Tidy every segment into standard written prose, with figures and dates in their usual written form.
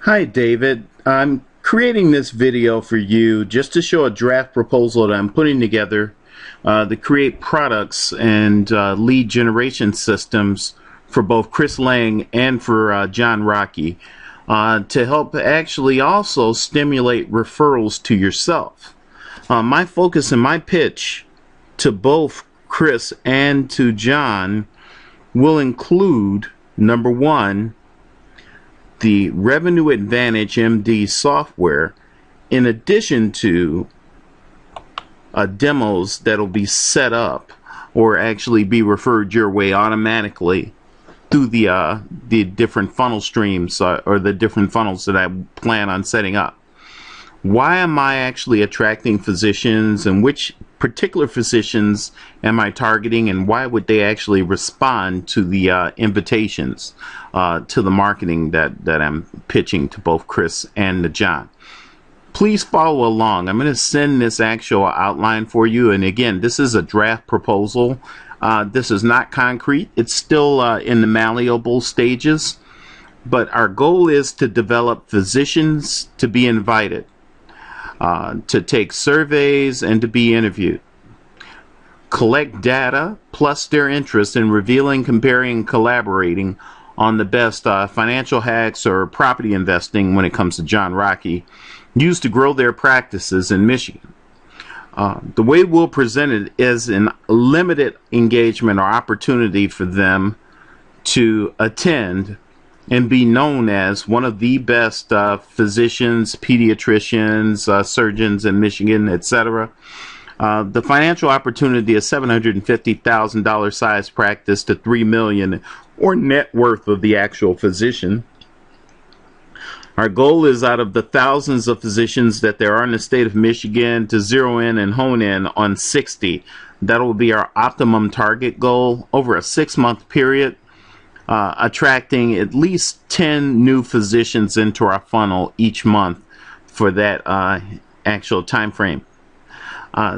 Hi David, I'm creating this video for you just to show a draft proposal that I'm putting together to create products and lead generation systems for both Chris Lang and for John Rocky to help actually also stimulate referrals to yourself. My focus and my pitch to both Chris and to John will include, number one, the Revenue Advantage MD software, in addition to demos that'll be set up or actually be referred your way automatically through the different funnel streams or the different funnels that I plan on setting up. Why am I actually attracting physicians, and which particular physicians am I targeting, and why would they actually respond to the invitations to the marketing that I'm pitching to both Chris and to John? Please follow along. I'm going to send this actual outline for you, and again, this is a draft proposal. This is not concrete. It's still in the malleable stages, but our goal is to develop physicians to be invited, to take surveys and to be interviewed, collect data plus their interest in revealing, comparing, collaborating on the best financial hacks or property investing when it comes to John Rocky, used to grow their practices in Michigan. The way we'll present it is an limited engagement or opportunity for them to attend and be known as one of the best physicians, pediatricians, surgeons in Michigan, etc. The financial opportunity is $750,000 size practice to $3 million or net worth of the actual physician. Our goal is, out of the thousands of physicians that there are in the state of Michigan, to zero in and hone in on 60. That will be our optimum target goal over a 6-month period, attracting at least 10 new physicians into our funnel each month for that actual time frame.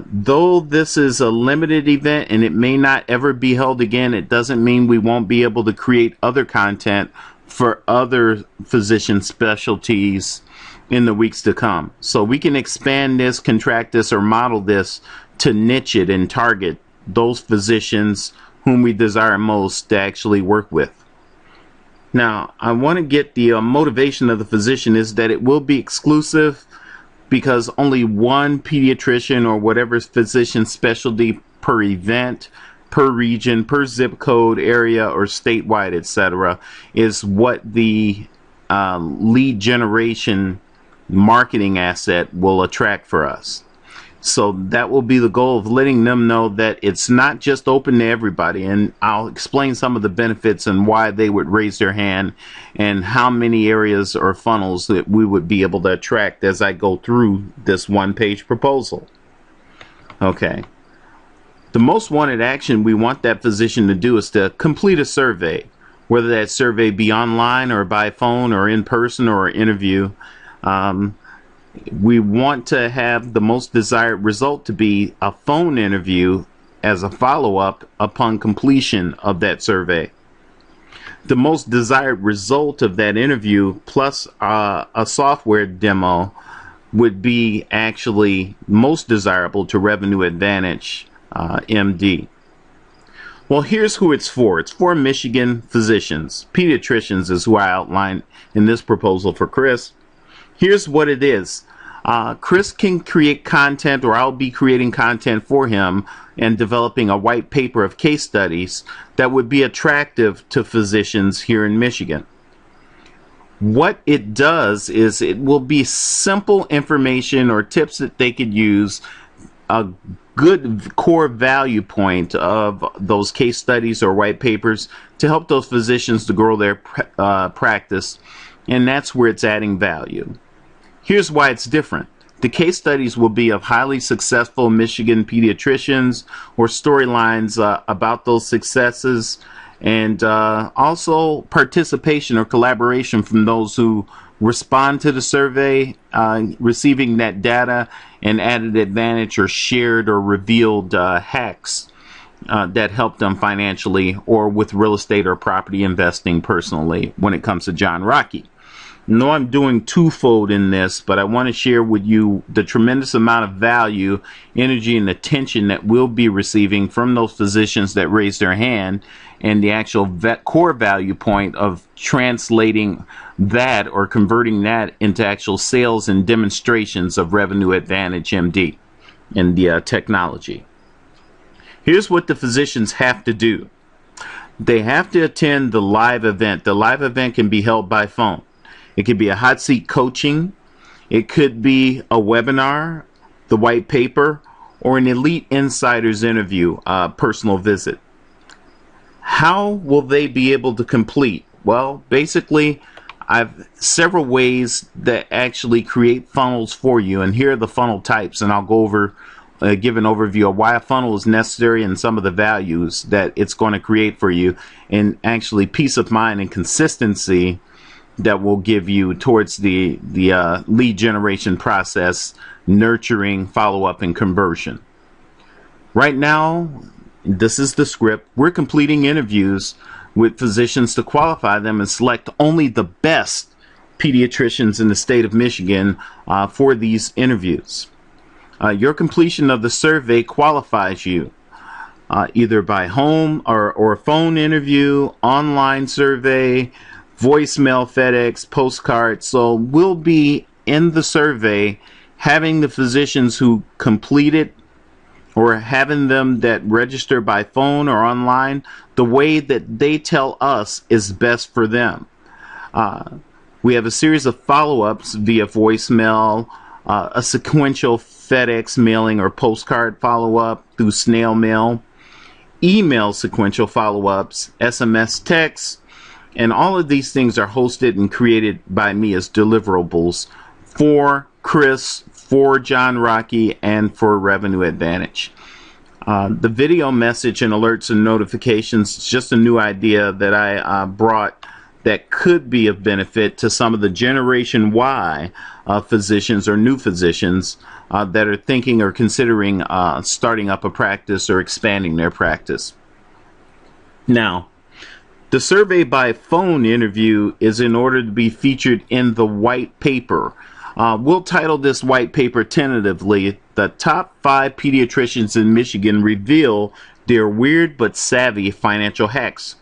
Though this is a limited event and it may not ever be held again, it doesn't mean we won't be able to create other content for other physician specialties in the weeks to come. So we can expand this, contract this, or model this to niche it and target those physicians whom we desire most to actually work with. Now, I want to get the motivation of the physician is that it will be exclusive, because only one pediatrician or whatever physician specialty per event, per region, per zip code, area, or statewide, etc., is what the lead generation marketing asset will attract for us. So that will be the goal of letting them know that it's not just open to everybody, and I'll explain some of the benefits and why they would raise their hand and how many areas or funnels that we would be able to attract as I go through this one-page proposal. Okay. The most wanted action we want that physician to do is to complete a survey, whether that survey be online or by phone or in person or interview. We want to have the most desired result to be a phone interview as a follow-up upon completion of that survey. The most desired result of that interview plus a software demo would be actually most desirable to Revenue Advantage MD. Well, here's who it's for. It's for Michigan physicians. Pediatricians is who I outlined in this proposal for Chris. Here's what it is. Chris can create content, or I'll be creating content for him and developing a white paper of case studies that would be attractive to physicians here in Michigan. What it does is it will be simple information or tips that they could use, a good core value point of those case studies or white papers to help those physicians to grow their practice, and that's where it's adding value. Here's why it's different. The case studies will be of highly successful Michigan pediatricians or storylines about those successes, and also participation or collaboration from those who respond to the survey, receiving that data and added advantage or shared or revealed hacks that help them financially or with real estate or property investing personally when it comes to John Rocky. No, I'm doing twofold in this, but I want to share with you the tremendous amount of value, energy, and attention that we'll be receiving from those physicians that raise their hand, and the actual core value point of translating that or converting that into actual sales and demonstrations of Revenue Advantage MD and the technology. Here's what the physicians have to do. They have to attend the live event. The live event can be held by phone. It could be a hot seat coaching. It could be a webinar, the white paper, or an elite insiders interview, personal visit. How will they be able to complete? Well, basically, I've several ways that actually create funnels for you, and here are the funnel types, and I'll go over, give an overview of why a funnel is necessary and some of the values that it's going to create for you, and actually peace of mind and consistency that will give you towards the lead generation process, nurturing, follow-up, and conversion. Right now, this is the script. We're completing interviews with physicians to qualify them and select only the best pediatricians in the state of Michigan for these interviews. Your completion of the survey qualifies you either by home or phone interview, online survey, voicemail, FedEx, postcard. So we'll be in the survey having the physicians who complete it or having them that register by phone or online the way that they tell us is best for them. We have a series of follow-ups via voicemail, a sequential FedEx mailing or postcard follow-up through snail mail, email sequential follow-ups, SMS texts, and all of these things are hosted and created by me as deliverables for Chris, for John Rocky, and for Revenue Advantage. The video message and alerts and notifications is just a new idea that I brought that could be of benefit to some of the Generation Y physicians or new physicians that are thinking or considering starting up a practice or expanding their practice. Now, the survey by phone interview is in order to be featured in the white paper. We'll title this white paper tentatively, "The Top 5 Pediatricians in Michigan Reveal Their Weird but Savvy Financial Hacks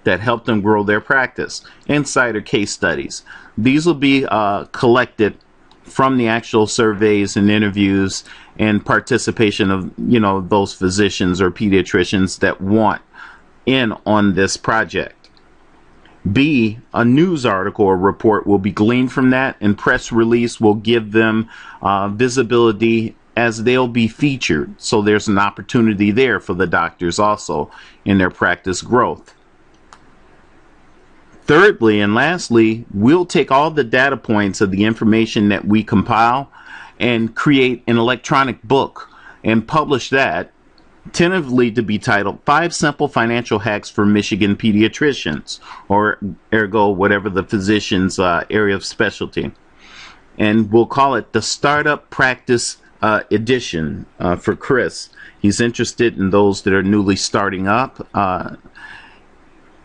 that Help Them Grow Their Practice. Insider Case Studies." These will be collected from the actual surveys and interviews and participation of, those physicians or pediatricians that want in on this project. B, a news article or report will be gleaned from that, and press release will give them visibility as they'll be featured. So there's an opportunity there for the doctors also in their practice growth. Thirdly and lastly, we'll take all the data points of the information that we compile and create an electronic book and publish that, tentatively to be titled 5 Simple Financial Hacks for Michigan Pediatricians, or ergo whatever the physician's area of specialty. And we'll call it the Startup Practice Edition for Chris. He's interested in those that are newly starting up.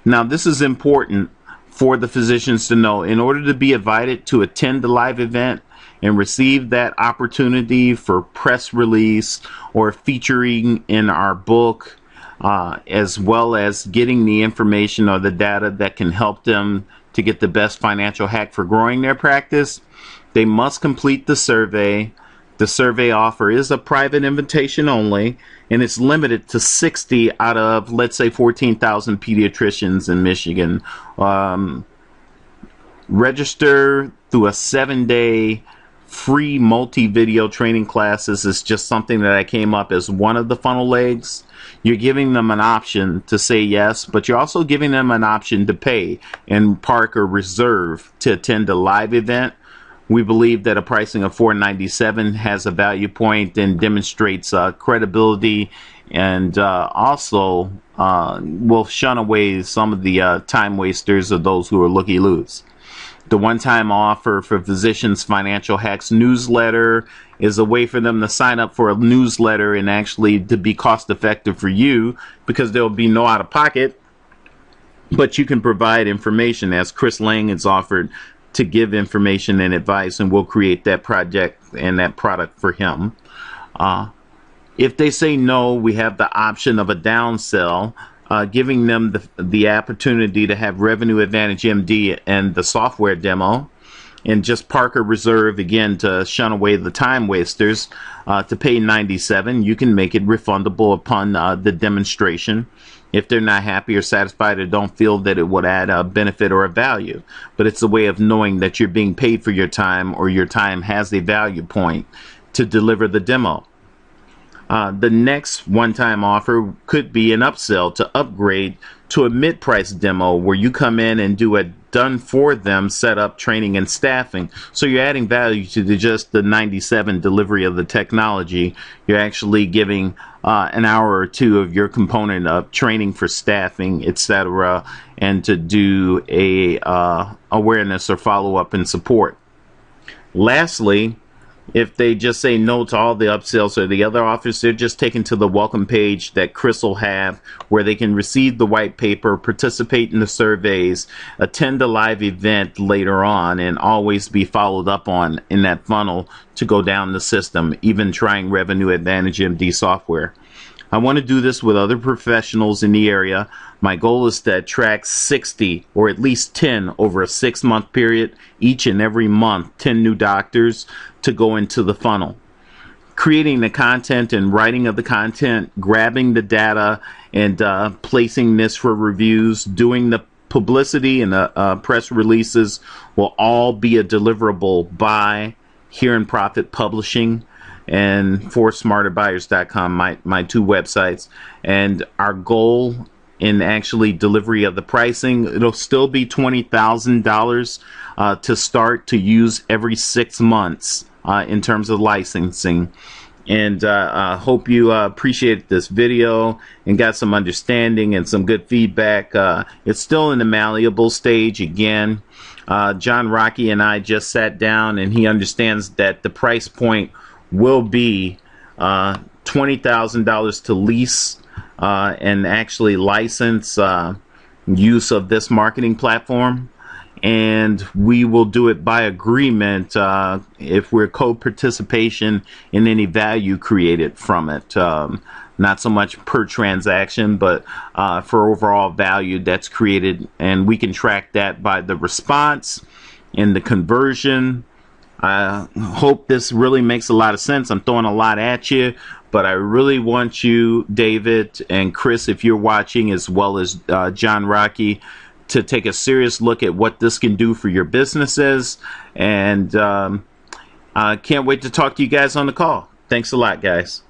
Now, this is important for the physicians to know. In order to be invited to attend the live event and receive that opportunity for press release or featuring in our book, as well as getting the information or the data that can help them to get the best financial hack for growing their practice, they must complete the survey. The survey offer is a private invitation only, and it's limited to 60 out of, let's say, 14,000 pediatricians in Michigan. Register through a 7-day free multi-video training classes is just something that I came up as one of the funnel legs. You're giving them an option to say yes, but you're also giving them an option to pay and park or reserve to attend a live event. We believe that a pricing of $497 has a value point and demonstrates credibility, and also will shun away some of the time wasters of those who are looky-loos. The one-time offer for Physicians Financial Hacks newsletter is a way for them to sign up for a newsletter and actually to be cost-effective for you, because there will be no out-of-pocket, but you can provide information, as Chris Lang has offered to give information and advice, and we'll create that project and that product for him. If they say no, we have the option of a downsell, giving them the opportunity to have Revenue Advantage MD and the software demo, and just park or reserve, again, to shun away the time wasters, to pay $97. You can make it refundable upon the demonstration if they're not happy or satisfied or don't feel that it would add a benefit or a value. But it's a way of knowing that you're being paid for your time, or your time has a value point to deliver the demo. The next one-time offer could be an upsell to upgrade to a mid-price demo, where you come in and do a done-for-them setup, training, and staffing. So you're adding value to just the $97 delivery of the technology. You're actually giving an hour or two of your component of training for staffing, etc., and to do a awareness or follow-up and support. Lastly, if they just say no to all the upsells or the other offers, they're just taken to the welcome page that Chris will have, where they can receive the white paper, participate in the surveys, attend a live event later on, and always be followed up on in that funnel to go down the system, even trying Revenue Advantage MD software. I want to do this with other professionals in the area. My goal is to attract 60 or at least 10 over a 6-month period, each and every month, 10 new doctors to go into the funnel. Creating the content and writing of the content, grabbing the data and placing this for reviews, doing the publicity and the press releases will all be a deliverable by Here in Profit Publishing and for smarterbuyers.com, my two websites. And our goal in actually delivery of the pricing, it'll still be $20,000 to start to use every 6 months in terms of licensing. And I hope you appreciated this video and got some understanding and some good feedback. It's still in the malleable stage. Again, John Rocky and I just sat down, and he understands that the price point will be $20,000 to lease and actually license use of this marketing platform. And we will do it by agreement if we're co-participation in any value created from it. Not so much per transaction, but for overall value that's created. And we can track that by the response and the conversion. I hope this really makes a lot of sense. I'm throwing a lot at you, but I really want you, David and Chris, if you're watching, as well as John Rocky, to take a serious look at what this can do for your businesses. And I can't wait to talk to you guys on the call. Thanks a lot, guys.